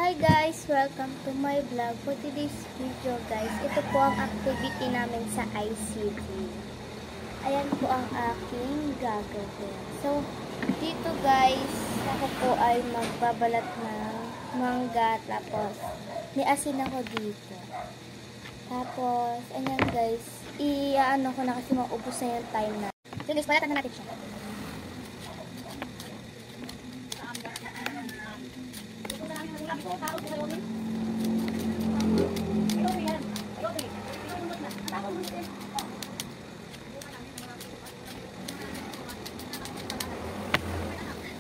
Hi guys! Welcome to my vlog. For today's video guys, ito po ang activity namin sa ICT. Ayan po ang aking gagawin. So, dito guys, ako po ay magbabalat ng mangga. Tapos, may asin ako dito. Tapos, ayan guys, i-ano ko na kasi maubos na yung time na. So guys, balatan na natin siya.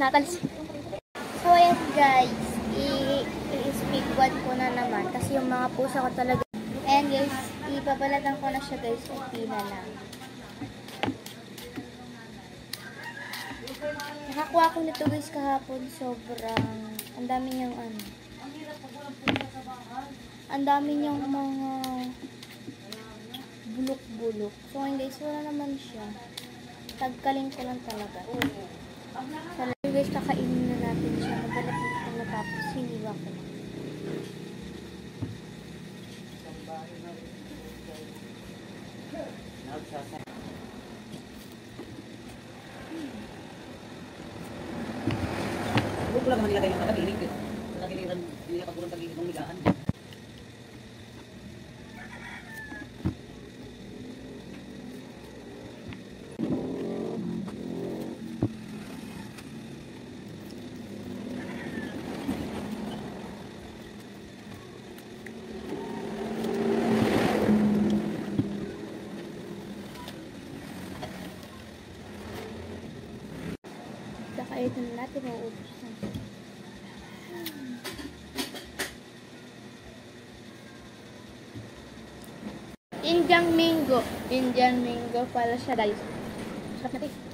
Natalsik. So ayan guys, i-speak one ko na naman kasi yung mga pusa ko talaga. And guys, ibabalatan ko na siya guys, okay na lang. Nakakuha ko nito guys kahapon, sobrang ang dami niyang ang dami niyang mga bulok-bulok. So ngayon guys, wala naman siya. Tagkalin ko lang talaga. So guys, kakainin na natin siya. Magalat na ito natapos. Hiniwa ko lang. Huwag ko lang naman nilagay yung nakagilid. Nakagiliran, hindi na pagulong tagilid ng ligaan. Kakainin na natin, mauubos na. Indian mango pala siya guys. Sarap natin.